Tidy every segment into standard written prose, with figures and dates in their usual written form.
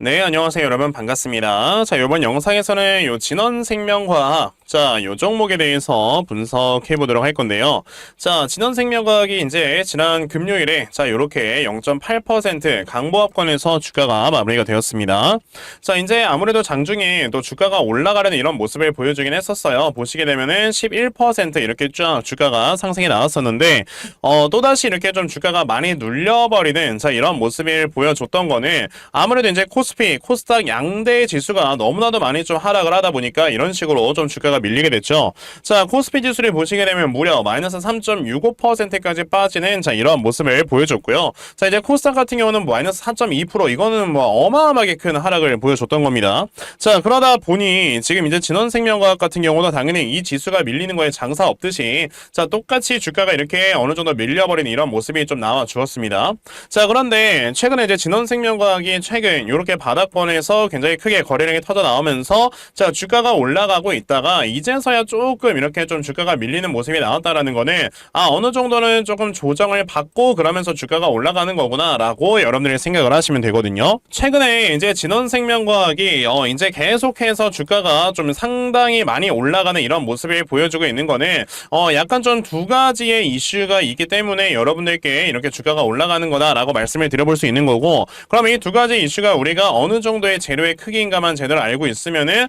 네, 안녕하세요, 여러분. 반갑습니다. 자, 이번 영상에서는 요 진원생명과학, 요 종목에 대해서 분석해 보도록 할 건데요. 자, 진원생명과학이 이제 지난 금요일에, 요렇게 0.8% 강보합권에서 주가가 마무리가 되었습니다. 자, 이제 아무래도 장중에 또 주가가 올라가려는 이런 모습을 보여주긴 했었어요. 보시게 되면은 11% 이렇게 쫙 주가가 상승이 나왔었는데, 또다시 이렇게 좀 주가가 많이 눌려버리는, 이런 모습을 보여줬던 거는 아무래도 이제 코스피, 코스닥 양대 지수가 너무나도 많이 좀 하락을 하다 보니까 이런 식으로 좀 주가가 밀리게 됐죠. 자, 코스피 지수를 보시게 되면 무려 마이너스 3.65%까지 빠지는 이런 모습을 보여줬고요. 자, 이제 코스닥 같은 경우는 마이너스 4.2%, 이거는 뭐 어마어마하게 큰 하락을 보여줬던 겁니다. 자, 그러다 보니 지금 이제 진원생명과학 같은 경우는 당연히 이 지수가 밀리는 거에 장사 없듯이 똑같이 주가가 이렇게 어느 정도 밀려버린 이런 모습이 좀 나와 주었습니다. 자, 그런데 최근에 이제 진원생명과학이 최근 이렇게 바닥권에서 굉장히 크게 거래량이 터져 나오면서 주가가 올라가고 있다가 이제서야 조금 이렇게 좀 주가가 밀리는 모습이 나왔다라는 거는 어느 정도는 조금 조정을 받고 그러면서 주가가 올라가는 거구나라고 여러분들이 생각을 하시면 되거든요. 최근에 이제 진원생명과학이 이제 계속해서 주가가 좀 상당히 많이 올라가는 이런 모습을 보여주고 있는 거는 약간 좀 두 가지의 이슈가 있기 때문에 여러분들께 이렇게 주가가 올라가는 거다라고 말씀을 드려볼 수 있는 거고, 그럼 이 두 가지 이슈가 우리가 어느 정도의 재료의 크기인가만 제대로 알고 있으면은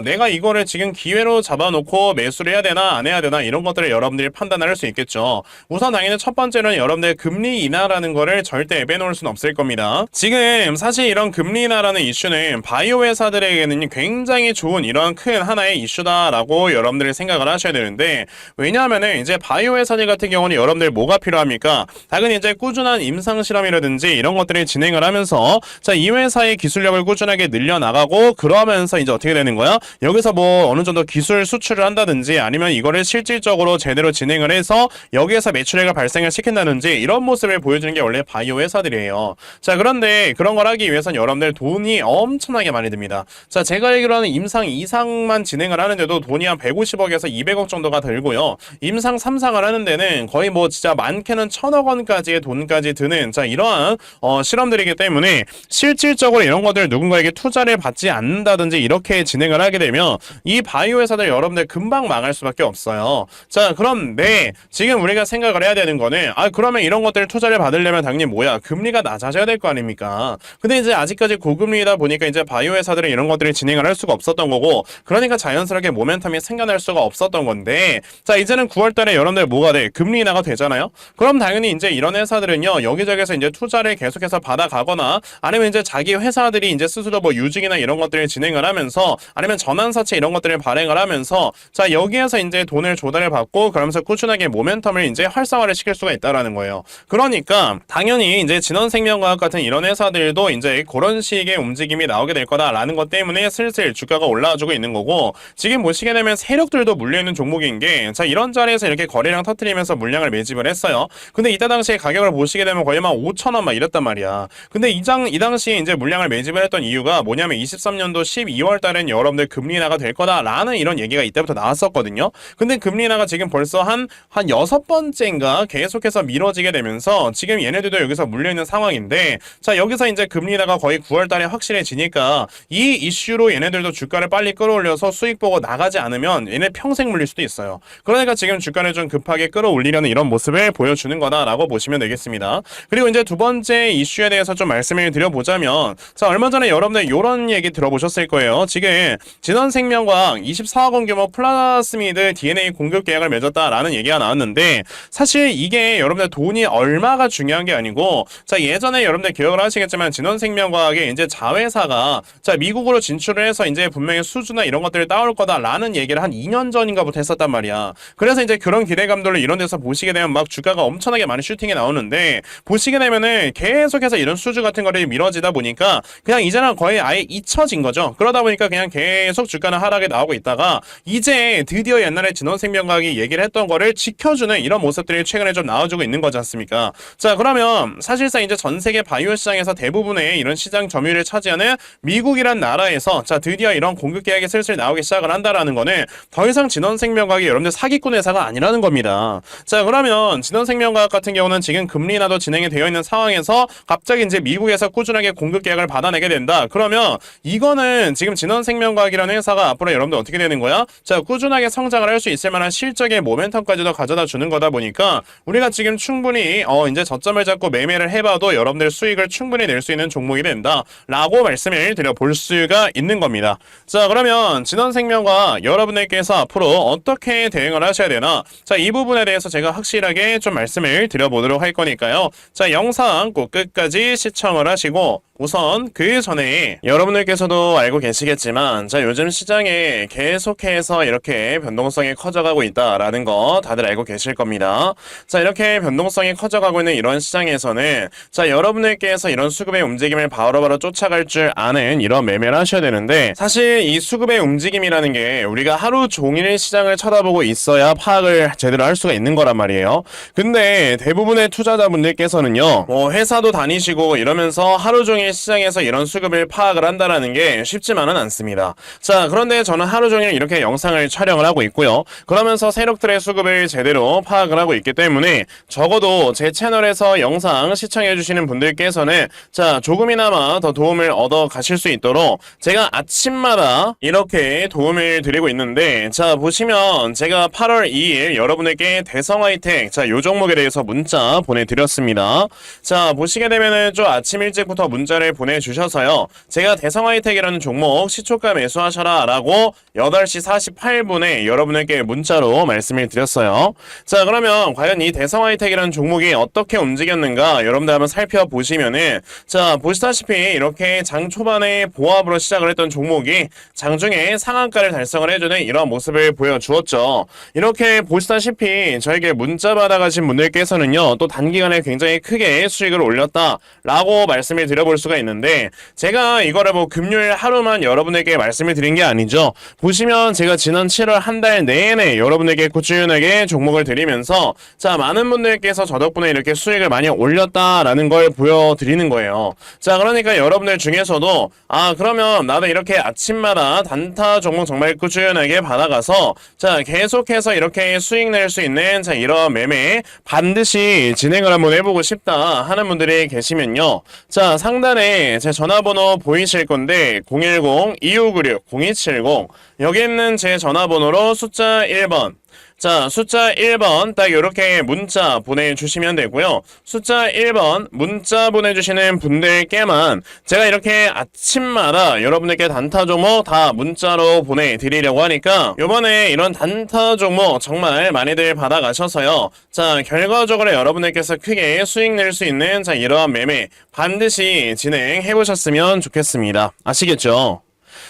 내가 이거를 지금 기회로 잡아놓고 매수를 해야 되나 안 해야 되나 이런 것들을 여러분들이 판단을 할 수 있겠죠. 우선 당연히 첫 번째는 여러분들 금리 인하라는 거를 절대 빼놓을 수는 없을 겁니다. 지금 사실 이런 금리 인하라는 이슈는 바이오 회사들에게는 굉장히 좋은 이런 큰 하나의 이슈다라고 여러분들이 생각을 하셔야 되는데, 왜냐하면은 이제 바이오 회사들 같은 경우는 여러분들 뭐가 필요합니까? 당연히 이제 꾸준한 임상 실험이라든지 이런 것들을 진행을 하면서 이 회사의 기술력을 꾸준하게 늘려나가고, 그러면서 이제 어떻게 되는 거야? 여기서 뭐 어느 정도 기술 수출을 한다든지 아니면 이거를 실질적으로 제대로 진행을 해서 여기에서 매출액을 발생을 시킨다든지 이런 모습을 보여주는 게 원래 바이오 회사들이에요. 자, 그런데 그런 걸 하기 위해서는 여러분들 돈이 엄청나게 많이 듭니다. 자, 제가 알기로는 임상 2상만 진행을 하는데도 돈이 한 150억에서 200억 정도가 들고요. 임상 3상을 하는 데는 거의 뭐 진짜 많게는 1000억 원까지의 돈까지 드는 이러한 실험들이기 때문에 실질적으로 이런 것들 누군가에게 투자를 받지 않는다든지 이렇게 진행을 하게 되면 이 바이오 회사들 여러분들 금방 망할 수밖에 없어요. 자, 그런데 지금 우리가 생각을 해야 되는 거는 그러면 이런 것들 투자를 받으려면 당연히 뭐야? 금리가 낮아져야 될 거 아닙니까? 근데 이제 아직까지 고금리다 보니까 이제 바이오 회사들은 이런 것들을 진행을 할 수가 없었던 거고, 그러니까 자연스럽게 모멘텀이 생겨날 수가 없었던 건데, 자, 이제는 9월 달에 여러분들 뭐가 돼? 금리 인하가 되잖아요? 그럼 당연히 이제 이런 회사들은요, 여기저기서 이제 투자를 계속해서 받아가거나 아니면 이제 자기 회사들이 이제 스스로 뭐 유증이나 이런 것들을 진행을 하면서 아니면 전환사채 이런 것들을 발행을 하면서 여기에서 이제 돈을 조달을 받고 그러면서 꾸준하게 모멘텀을 이제 활성화를 시킬 수가 있다라는 거예요. 그러니까 당연히 이제 진원생명과학 같은 이런 회사들도 이제 그런 식의 움직임이 나오게 될 거다라는 것 때문에 슬슬 주가가 올라와주고 있는 거고, 지금 보시게 되면 세력들도 물려있는 종목인 게 이런 자리에서 이렇게 거래량 터트리면서 물량을 매집을 했어요. 근데 이때 당시에 가격을 보시게 되면 거의 막 5,000원 막 이랬단 말이야. 근데 이 당시에 이제 물량을 매집을 했던 이유가 뭐냐면 23년도 12월 달엔 여러분들 금리 인하가 될 거다라는 이런 얘기가 이때부터 나왔었거든요. 근데 금리 인하가 지금 벌써 한 6번째인가 계속해서 미뤄지게 되면서 지금 얘네들도 여기서 물려있는 상황인데, 자, 여기서 이제 금리 인하가 거의 9월 달에 확실해지니까 이 이슈로 얘네들도 주가를 빨리 끌어올려서 수익 보고 나가지 않으면 얘네 평생 물릴 수도 있어요. 그러니까 지금 주가를 좀 급하게 끌어올리려는 이런 모습을 보여주는 거다라고 보시면 되겠습니다. 그리고 이제 두 번째 이슈에 대해서 좀 말씀을 드려보자면, 자, 얼마 전에 여러분들 이런 얘기 들어보셨을 거예요. 지금 진원생명과학 24억 원 규모 플라스미드 DNA 공급 계약을 맺었다라는 얘기가 나왔는데, 사실 이게 여러분들 돈이 얼마가 중요한 게 아니고, 자, 예전에 여러분들 기억을 하시겠지만 진원생명과학의 이제 자회사가 미국으로 진출을 해서 이제 분명히 수주나 이런 것들을 따올 거다라는 얘기를 한 2년 전인가부터 했었단 말이야. 그래서 이제 그런 기대감들을 이런 데서 보시게 되면 막 주가가 엄청나게 많은 슈팅이 나오는데, 보시게 되면은 계속해서 이런 수주 같은 거를 미뤄지다 보니까 그냥 이제는 거의 아예 잊혀진 거죠. 그러다 보니까 그냥 계속 주가는 하락에 나오고 있다가 보니까 이제 드디어 옛날에 진원생명과학이 얘기를 했던 거를 지켜주는 이런 모습들이 최근에 좀 나와주고 있는 거지 않습니까? 자, 그러면 사실상 이제 전 세계 바이오 시장에서 대부분의 이런 시장 점유율을 차지하는 미국이란 나라에서 자, 드디어 이런 공급 계약이 슬슬 나오기 시작을 한다라는 거는 더 이상 진원생명과학이 여러분들 사기꾼 회사가 아니라는 겁니다. 자, 그러면 진원생명과학 같은 경우는 지금 금리 인하도 진행이 되어 있는 상황에서 갑자기 이제 미국에서 꾸준하게 공급 계약을 받아내게 된다. 그러면 이거는 지금 진원생명과학이라는 회사가 앞으로 여러분들 어떻게 되는 거야? 자, 꾸준하게 성장을 할 수 있을 만한 실적의 모멘텀까지도 가져다 주는 거다 보니까 우리가 지금 충분히 이제 저점을 잡고 매매를 해봐도 여러분들 수익을 충분히 낼 수 있는 종목이 된다 라고 말씀을 드려볼 수가 있는 겁니다. 자, 그러면 진원생명과학 여러분들께서 앞으로 어떻게 대응을 하셔야 되나, 자, 이 부분에 대해서 제가 확실하게 좀 말씀을 드려보도록 할 거니까요. 자, 영상 꼭 끝까지 시청을 하시고, 우선 그 전에 여러분들께서도 알고 계시겠지만 자, 요즘 시장에 계속해서 이렇게 변동성이 커져가고 있다라는 거 다들 알고 계실 겁니다. 자, 이렇게 변동성이 커져가고 있는 이런 시장에서는 자, 여러분들께서 이런 수급의 움직임을 바로바로 쫓아갈 줄 아는 이런 매매를 하셔야 되는데, 사실 이 수급의 움직임이라는 게 우리가 하루 종일 시장을 쳐다보고 있어야 파악을 제대로 할 수가 있는 거란 말이에요. 근데 대부분의 투자자분들께서는요, 회사도 다니시고 이러면서 하루 종일 시장에서 이런 수급을 파악을 한다라는 게 쉽지만은 않습니다. 자, 그런데 저는 하루 종일 이렇게 영상을 촬영을 하고 있고요. 그러면서 세력들의 수급을 제대로 파악을 하고 있기 때문에 적어도 제 채널에서 영상 시청해주시는 분들께서는 자, 조금이나마 더 도움을 얻어 가실 수 있도록 제가 아침마다 이렇게 도움을 드리고 있는데, 자, 보시면 제가 8월 2일 여러분에게 대성하이텍 자, 요 종목에 대해서 문자 보내드렸습니다. 자, 보시게 되면은 좀 아침 일찍부터 문자를 보내주셔서요, 제가 대성하이텍이라는 종목 시초가 매수하셔라 라고 8시 48분에 여러분에게 문자로 말씀을 드렸어요. 자, 그러면 과연 이 대성하이텍이라는 종목이 어떻게 움직였는가 여러분들 한번 살펴보시면은, 자, 보시다시피 이렇게 장 초반에 보합으로 시작을 했던 종목이 장중에 상한가를 달성을 해주는 이런 모습을 보여주었죠. 이렇게 보시다시피 저에게 문자 받아가신 분들께서는요, 또 단기간에 굉장히 크게 수익을 올렸다 라고 말씀을 드려볼 수가 있는데, 제가 이거를 뭐 금요일 하루만 여러분에게 말씀을 드린 게 아니죠. 보시면 제가 지난 7월 한 달 내내 여러분에게 꾸준하게 종목을 드리면서 자, 많은 분들께서 저 덕분에 이렇게 수익을 많이 올렸다라는 걸 보여드리는 거예요. 자, 그러니까 여러분들 중에서도 그러면 나도 이렇게 아침마다 단타 종목 정말 꾸준하게 받아가서 자, 계속해서 이렇게 수익 낼 수 있는 자, 이런 매매 반드시 진행을 한번 해보고 싶다 하는 분들이 계시면요, 자, 상단에 제 전화번호 보이실 건데 010-2596-0270 여기 있는 제 전화번호로 숫자 1번, 자, 숫자 1번 딱 이렇게 문자 보내주시면 되고요. 숫자 1번 문자 보내주시는 분들께만 제가 이렇게 아침마다 여러분들께 단타 종목 다 문자로 보내드리려고 하니까 요번에 이런 단타 종목 정말 많이들 받아가셔서요, 자, 결과적으로 여러분들께서 크게 수익 낼 수 있는 자, 이러한 매매 반드시 진행해보셨으면 좋겠습니다. 아시겠죠?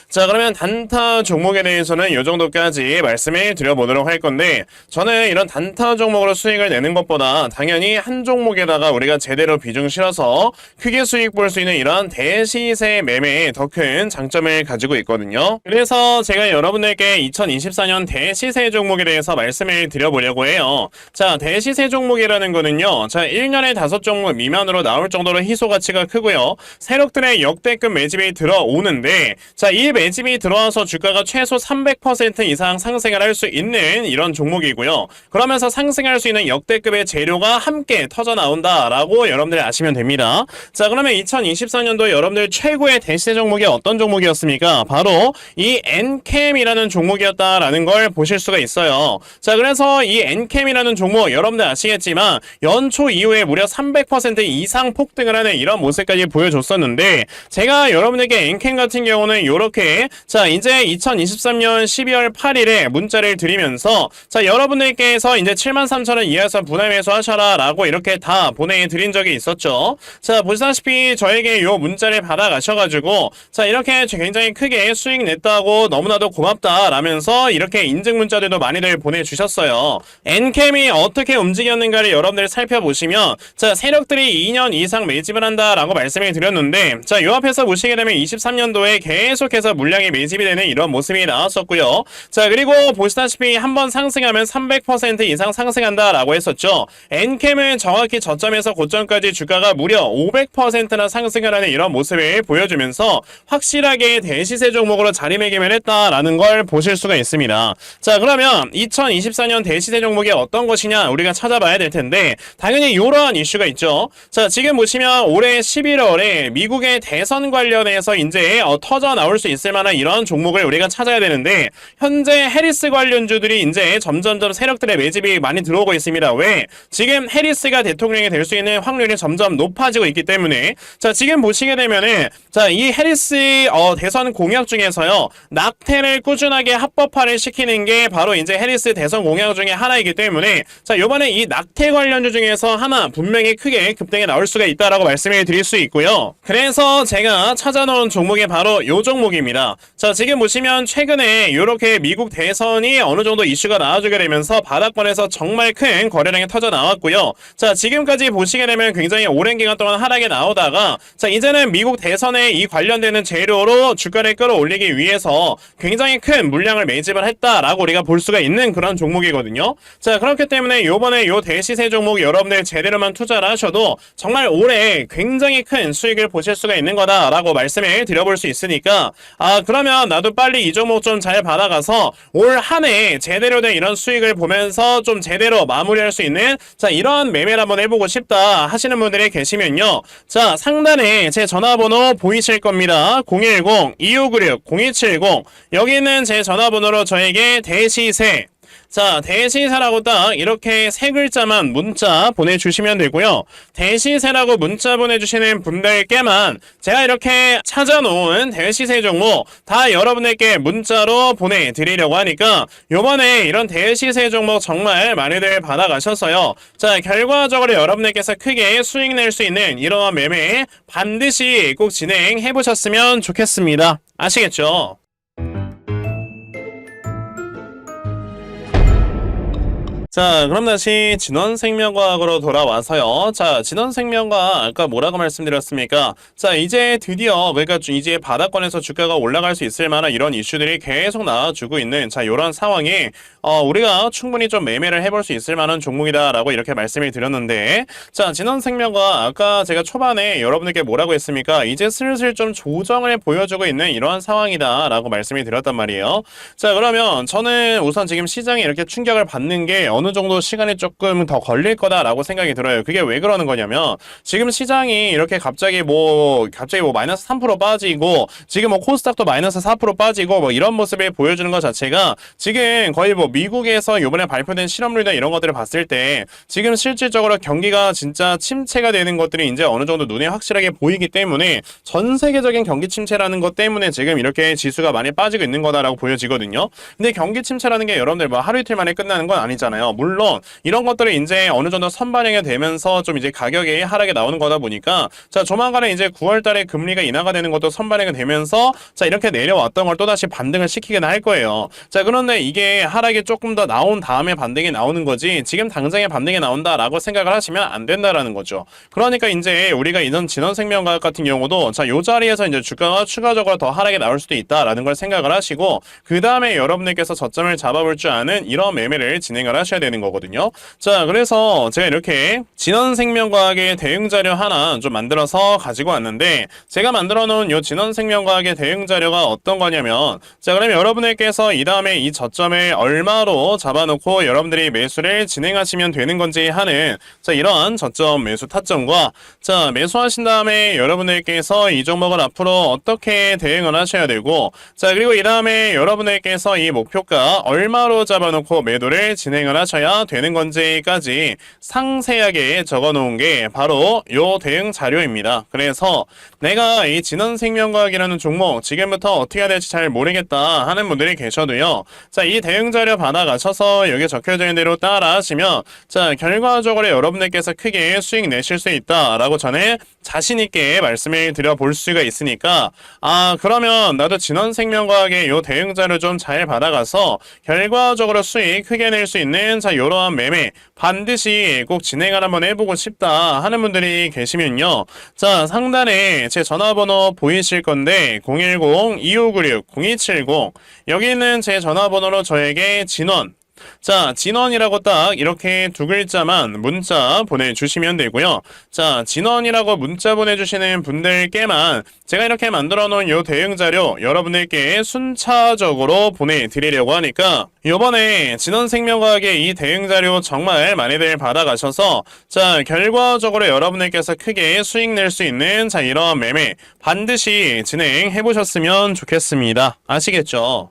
자, 그러면 단타 종목에 대해서는 이 정도까지 말씀을 드려보도록 할 건데, 저는 이런 단타 종목으로 수익을 내는 것보다 당연히 한 종목에다가 우리가 제대로 비중 실어서 크게 수익 볼 수 있는 이런 대시세 매매에 더 큰 장점을 가지고 있거든요. 그래서 제가 여러분들께 2024년 대시세 종목에 대해서 말씀을 드려보려고 해요. 자, 대시세 종목이라는 거는요, 자, 1년에 5종목 미만으로 나올 정도로 희소 가치가 크고요, 세력들의 역대급 매집이 들어오는데, 자, 이 매집이 들어와서 주가가 최소 300% 이상 상승을 할 수 있는 이런 종목이고요. 그러면서 상승할 수 있는 역대급의 재료가 함께 터져 나온다라고 여러분들이 아시면 됩니다. 자, 그러면 2024년도 여러분들 최고의 대시세 종목이 어떤 종목이었습니까? 바로 이 엔캠이라는 종목이었다라는 걸 보실 수가 있어요. 자, 그래서 이 엔캠이라는 종목 여러분들 아시겠지만 연초 이후에 무려 300% 이상 폭등을 하는 이런 모습까지 보여줬었는데, 제가 여러분에게 엔캠 같은 경우는 이렇게 자, 이제 2023년 12월 8일에 문자를 드리면서 자, 여러분들께서 이제 73,000원 이하에서 분할 매수하셔라 라고 이렇게 다 보내드린 적이 있었죠. 자, 보시다시피 저에게 요 문자를 받아가셔가지고 자, 이렇게 굉장히 크게 수익 냈다고 너무나도 고맙다 라면서 이렇게 인증 문자들도 많이들 보내주셨어요. 엔캠이 어떻게 움직였는가를 여러분들 살펴보시면 자, 세력들이 2년 이상 매집을 한다 라고 말씀을 드렸는데, 자, 요 앞에서 보시게 되면 23년도에 계속 계속해서 물량이 매집이 되는 이런 모습이 나왔었고요. 자, 그리고 보시다시피 한번 상승하면 300% 이상 상승한다라고 했었죠. 엔캠은 정확히 저점에서 고점까지 주가가 무려 500%나 상승을 하는 이런 모습을 보여주면서 확실하게 대시세 종목으로 자리매김을 했다라는 걸 보실 수가 있습니다. 자, 그러면 2024년 대시세 종목이 어떤 것이냐 우리가 찾아봐야 될 텐데 당연히 이러한 이슈가 있죠. 자, 지금 보시면 올해 11월에 미국의 대선 관련해서 이제 터져 나올 수 있을 만한 이런 종목을 우리가 찾아야 되는데 현재 해리스 관련주들이 이제 점점점 세력들의 매집이 많이 들어오고 있습니다. 왜? 지금 해리스가 대통령이 될 수 있는 확률이 점점 높아지고 있기 때문에 자, 지금 보시게 되면은 자, 이 해리스 대선 공약 중에서요 낙태를 꾸준하게 합법화를 시키는 게 바로 이제 해리스 대선 공약 중에 하나이기 때문에 자, 요번에 이 낙태 관련주 중에서 하나 분명히 크게 급등에 나올 수가 있다라고 말씀을 드릴 수 있고요. 그래서 제가 찾아놓은 종목이 바로 요 종목입니다. 자, 지금 보시면 최근에 이렇게 미국 대선이 어느 정도 이슈가 나와주게 되면서 바닥권에서 정말 큰 거래량이 터져 나왔고요. 자, 지금까지 보시게 되면 굉장히 오랜 기간 동안 하락에 나오다가 자, 이제는 미국 대선에 이 관련되는 재료로 주가를 끌어올리기 위해서 굉장히 큰 물량을 매집을 했다라고 우리가 볼 수가 있는 그런 종목이거든요. 자, 그렇기 때문에 요번에 요 대시세 종목 여러분들 제대로만 투자를 하셔도 정말 올해 굉장히 큰 수익을 보실 수가 있는 거다라고 말씀을 드려볼 수 있으니까 그러면 나도 빨리 이 종목 좀 잘 받아가서 올 한 해 제대로 된 이런 수익을 보면서 좀 제대로 마무리할 수 있는 자, 이런 매매를 한번 해보고 싶다 하시는 분들이 계시면요. 자, 상단에 제 전화번호 보이실 겁니다. 010-2596-0270 여기는 제 전화번호로 저에게 대시세 자, 대시세라고 딱 이렇게 세 글자만 문자 보내주시면 되고요. 대시세라고 문자 보내주시는 분들께만 제가 이렇게 찾아놓은 대시세 종목 다 여러분에게 문자로 보내드리려고 하니까 요번에 이런 대시세 종목 정말 많이들 받아가셨어요. 자, 결과적으로 여러분들께서 크게 수익 낼 수 있는 이러한 매매 반드시 꼭 진행해보셨으면 좋겠습니다. 아시겠죠? 자, 그럼 다시 진원생명과학으로 돌아와서요. 자, 진원생명과학 아까 뭐라고 말씀드렸습니까? 자, 이제 드디어 그러니까 이제 바닥권에서 주가가 올라갈 수 있을 만한 이런 이슈들이 계속 나와주고 있는 자, 이런 상황에 우리가 충분히 좀 매매를 해볼 수 있을 만한 종목이다라고 이렇게 말씀을 드렸는데 자, 진원생명과학 아까 제가 초반에 여러분들께 뭐라고 했습니까? 이제 슬슬 좀 조정을 보여주고 있는 이러한 상황이다라고 말씀을 드렸단 말이에요. 자, 그러면 저는 우선 지금 시장에 이렇게 충격을 받는 게 어느 정도 시간이 조금 더 걸릴 거다라고 생각이 들어요. 그게 왜 그러는 거냐면 지금 시장이 이렇게 갑자기 마이너스 3% 빠지고 지금 뭐 코스닥도 마이너스 4% 빠지고 뭐 이런 모습을 보여주는 것 자체가 지금 거의 뭐 미국에서 이번에 발표된 실업률이나 이런 것들을 봤을 때 지금 실질적으로 경기가 진짜 침체가 되는 것들이 이제 어느 정도 눈에 확실하게 보이기 때문에 전 세계적인 경기 침체라는 것 때문에 지금 이렇게 지수가 많이 빠지고 있는 거다라고 보여지거든요. 근데 경기 침체라는 게 여러분들 뭐 하루 이틀 만에 끝나는 건 아니잖아요. 물론 이런 것들이 이제 어느 정도 선반영이 되면서 좀 이제 가격이 하락이 나오는 거다 보니까 자, 조만간에 이제 9월 달에 금리가 인하가 되는 것도 선반영이 되면서 자, 이렇게 내려왔던 걸 또다시 반등을 시키긴 할 거예요. 자, 그런데 이게 하락이 조금 더 나온 다음에 반등이 나오는 거지 지금 당장에 반등이 나온다라고 생각을 하시면 안 된다라는 거죠. 그러니까 이제 우리가 이런 진원생명과학 같은 경우도 자, 요 자리에서 이제 주가가 추가적으로 더 하락이 나올 수도 있다라는 걸 생각을 하시고 그 다음에 여러분들께서 저점을 잡아볼 줄 아는 이런 매매를 진행을 하셔야 되는 거거든요. 자, 그래서 제가 이렇게 진원생명과학의 대응 자료 하나 좀 만들어서 가지고 왔는데 제가 만들어 놓은 요 진원생명과학의 대응 자료가 어떤 거냐면 자, 그러면 여러분들께서 이 다음에 이 저점을 얼마로 잡아놓고 여러분들이 매수를 진행하시면 되는 건지 하는 자, 이러한 저점 매수 타점과 자, 매수하신 다음에 여러분들께서 이 종목을 앞으로 어떻게 대응을 하셔야 되고 자, 그리고 이 다음에 여러분들께서 이 목표가 얼마로 잡아놓고 매도를 진행을 하셔야 되는 건지까지 상세하게 적어 놓은 게 바로 요 대응 자료입니다. 그래서 내가 이 진원생명과학이라는 종목 지금부터 어떻게 해야 될지 잘 모르겠다 하는 분들이 계셔도요. 자, 이 대응 자료 받아가셔서 여기 적혀져 있는 대로 따라 하시면 자, 결과적으로 여러분들께서 크게 수익 내실 수 있다라고 저는 자신있게 말씀을 드려볼 수가 있으니까 그러면 나도 진원생명과학의 요 대응 자료 좀 잘 받아가서 결과적으로 수익 크게 낼 수 있는 자, 요러한 매매 반드시 꼭 진행을 한번 해보고 싶다 하는 분들이 계시면요. 자, 상단에 제 전화번호 보이실 건데 010-2596-0270 여기 있는 제 전화번호로 저에게 진원 자, 진원이라고 딱 이렇게 두 글자만 문자 보내주시면 되고요. 자, 진원이라고 문자 보내주시는 분들께만 제가 이렇게 만들어 놓은 요 대응 자료 여러분들께 순차적으로 보내드리려고 하니까 요번에 진원생명과학의 이 대응 자료 정말 많이들 받아가셔서 자, 결과적으로 여러분들께서 크게 수익 낼 수 있는 자, 이런 매매 반드시 진행해 보셨으면 좋겠습니다. 아시겠죠?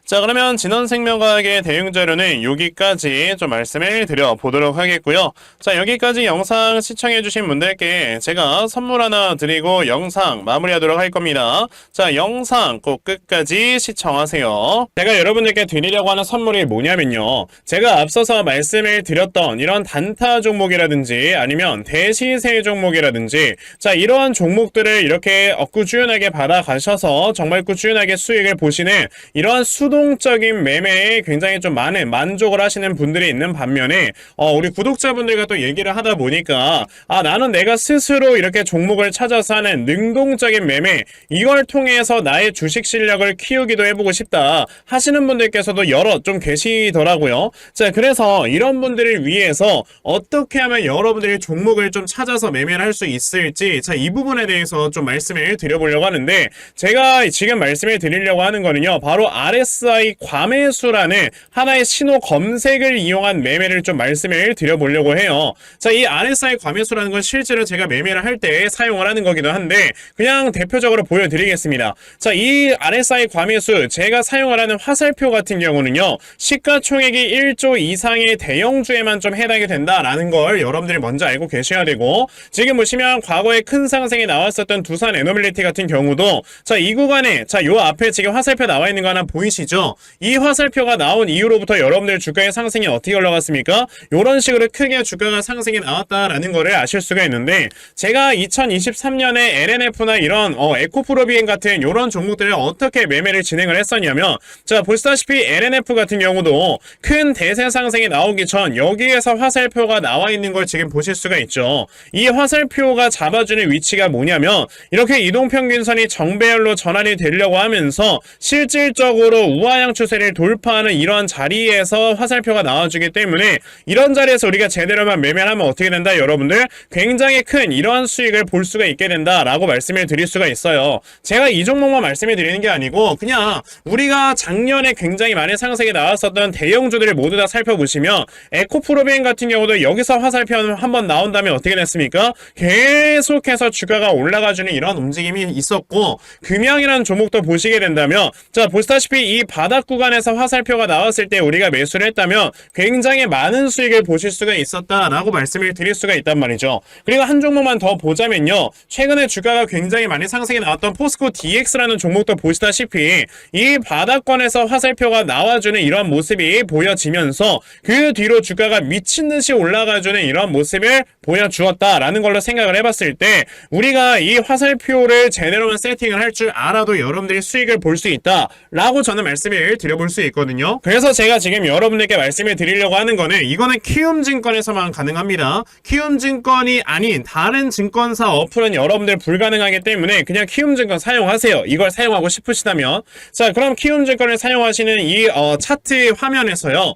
자, 그러면 진원생명과학의 대응 자료는 여기까지 좀 말씀을 드려보도록 하겠고요. 자, 여기까지 영상 시청해주신 분들께 제가 선물 하나 드리고 영상 마무리하도록 할 겁니다. 자, 영상 꼭 끝까지 시청하세요. 제가 여러분들께 드리려고 하는 선물이 뭐냐면요. 제가 앞서서 말씀을 드렸던 이런 단타 종목이라든지 아니면 대시세 종목이라든지 자, 이러한 종목들을 이렇게 꾸준하게 받아가셔서 정말 꾸준하게 수익을 보시는 이러한 수동적인 매매에 굉장히 좀 많은 만족을 하시는 분들이 있는 반면에 우리 구독자분들과 또 얘기를 하다 보니까 나는 내가 스스로 이렇게 종목을 찾아서 하는 능동적인 매매 이걸 통해서 나의 주식 실력을 키우기도 해보고 싶다 하시는 분들께서도 여러 좀 계시더라고요. 자, 그래서 이런 분들을 위해서 어떻게 하면 여러분들이 종목을 좀 찾아서 매매를 할 수 있을지 자, 이 부분에 대해서 좀 말씀을 드려보려고 하는데 제가 지금 말씀을 드리려고 하는 거는요 바로 RSI 과매수라는 하나의 신호 검색을 이용한 매매를 좀 말씀을 드려보려고 해요. 자, 이 RSI 과매수라는 건 실제로 제가 매매를 할 때 사용을 하는 거기도 한데 그냥 대표적으로 보여드리겠습니다. 자, 이 RSI 과매수 제가 사용을 하는 화살표 같은 경우는요 시가총액이 1조 이상의 대형주에만 좀 해당이 된다라는 걸 여러분들이 먼저 알고 계셔야 되고 지금 보시면 과거에 큰 상승이 나왔었던 두산 에너빌리티 같은 경우도 자, 이 구간에 자, 요 앞에 지금 화살표 나와 있는 거 하나 보이시죠? 이 화살표가 나온 이후로부터 여러분들 주가의 상승이 어떻게 올라갔습니까? 이런 식으로 크게 주가가 상승이 나왔다라는 거를 아실 수가 있는데 제가 2023년에 LNF나 이런 에코프로비엔 같은 이런 종목들을 어떻게 매매를 진행을 했었냐면 자, 보시다시피 LNF 같은 경우도 큰 대세 상승이 나오기 전 여기에서 화살표가 나와 있는 걸 지금 보실 수가 있죠. 이 화살표가 잡아주는 위치가 뭐냐면 이렇게 이동평균선이 정배열로 전환이 되려고 하면서 실질적으로 우하향 추세를 돌파하는 이러한 자리에서 화살표가 나와주기 때문에 이런 자리에서 우리가 제대로만 매매를 하면 어떻게 된다 여러분들? 굉장히 큰 이러한 수익을 볼 수가 있게 된다라고 말씀을 드릴 수가 있어요. 제가 이 종목만 말씀을 드리는 게 아니고 그냥 우리가 작년에 굉장히 많은 상승이 나왔었던 대형주들을 모두 다 살펴보시면 에코프로비엔 같은 경우도 여기서 화살표 한번 나온다면 어떻게 됐습니까? 계속해서 주가가 올라가주는 이런 움직임이 있었고 금양이라는 종목도 보시게 된다면 자, 보시다시피 이 바닥 구간에서 화살표가 나왔을 때 우리가 매수를 했다면 굉장히 많은 수익을 보실 수가 있었다라고 말씀을 드릴 수가 있단 말이죠. 그리고 한 종목만 더 보자면요 최근에 주가가 굉장히 많이 상승이 나왔던 포스코 DX라는 종목도 보시다시피 이 바닥권에서 화살표가 나와주는 이런 모습이 보여지면서 그 뒤로 주가가 미친듯이 올라가주는 이런 모습을 보여주었다라는 걸로 생각을 해봤을 때 우리가 이 화살표를 제대로만 세팅을 할 줄 알아도 여러분들이 수익을 볼 수 있다라고 저는 말씀을 드려볼 수 있거든요. 그래서 제가 지금 여러분들께 말씀을 드리려고 하는 거는 이거는 키움증권에서만 가능합니다. 키움증권이 아닌 다른 증권사 어플은 여러분들 불가능하기 때문에 그냥 키움증권 사용하세요. 이걸 사용하고 싶으시다면 자, 그럼 키움증권을 사용하시는 이 차트 화면에서요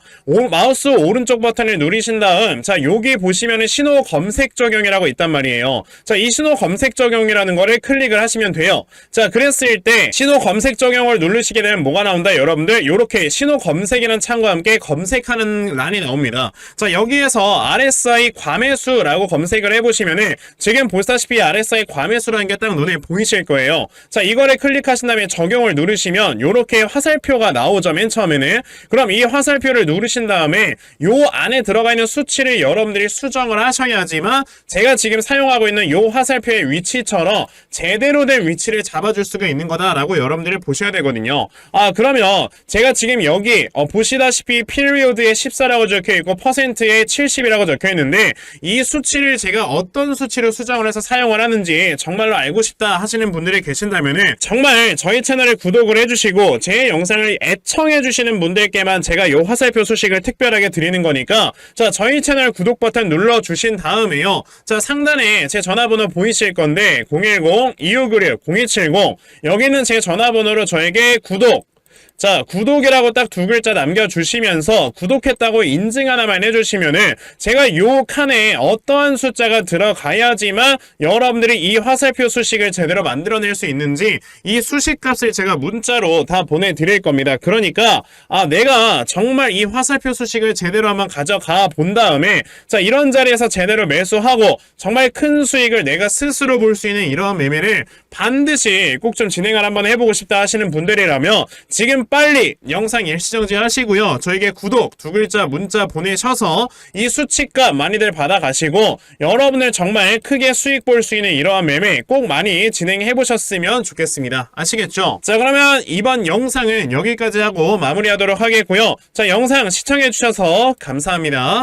마우스 오른쪽 버튼을 누르신 다음 자, 여기 보시면은 신호 검색 적용이라고 있단 말이에요. 자, 이 신호 검색 적용이라는 거를 클릭을 하시면 돼요. 자, 그랬을 때 신호 검색 적용을 누르시게 되면 뭐가 나온다 여러분들? 요렇게 신호 검색이라는 창과 함께 검색하는 란이 나옵니다. 자, 여기에서 RSI 과매수라고 검색을 해보시면은 지금 보시다시피 RSI 과매수라는 게 딱 눈에 보이실 거예요. 자, 이거를 클릭하신 다음에 적용을 누르시면 요렇게 화살표가 나오죠. 맨 처음에는. 그럼 이 화살표를 누르신 다음에 요 안에 들어가 있는 수치를 여러분들이 수정을 하셔야지만 제가 지금 사용하고 있는 요 화살표의 위치처럼 제대로 된 위치를 잡아줄 수가 있는 거다라고 여러분들이 보셔야 되거든요. 그러면 그러면 제가 지금 여기 보시다시피 피리오드에 14라고 적혀있고 퍼센트에 70이라고 적혀있는데 이 수치를 제가 어떤 수치로 수정을 해서 사용을 하는지 정말로 알고 싶다 하시는 분들이 계신다면은 정말 저희 채널을 구독을 해주시고 제 영상을 애청해주시는 분들께만 제가 요 화살표 소식을 특별하게 드리는 거니까 자, 저희 채널 구독 버튼 눌러주신 다음에요. 자, 상단에 제 전화번호 보이실 건데 010-2596-0270 여기는 제 전화번호로 저에게 구독 자, 구독이라고 딱 두 글자 남겨주시면서 구독했다고 인증 하나만 해주시면은 제가 요 칸에 어떠한 숫자가 들어가야지만 여러분들이 이 화살표 수식을 제대로 만들어낼 수 있는지 이 수식값을 제가 문자로 다 보내드릴 겁니다. 그러니까 내가 정말 이 화살표 수식을 제대로 한번 가져가 본 다음에 자, 이런 자리에서 제대로 매수하고 정말 큰 수익을 내가 스스로 볼 수 있는 이런 매매를 반드시 꼭 좀 진행을 한번 해보고 싶다 하시는 분들이라면 지금 빨리 영상 일시정지 하시고요. 저에게 구독 두 글자 문자 보내셔서 이 수치값 많이들 받아가시고 여러분을 정말 크게 수익 볼 수 있는 이러한 매매 꼭 많이 진행해 보셨으면 좋겠습니다. 아시겠죠? 자, 그러면 이번 영상은 여기까지 하고 마무리하도록 하겠고요. 자, 영상 시청해 주셔서 감사합니다.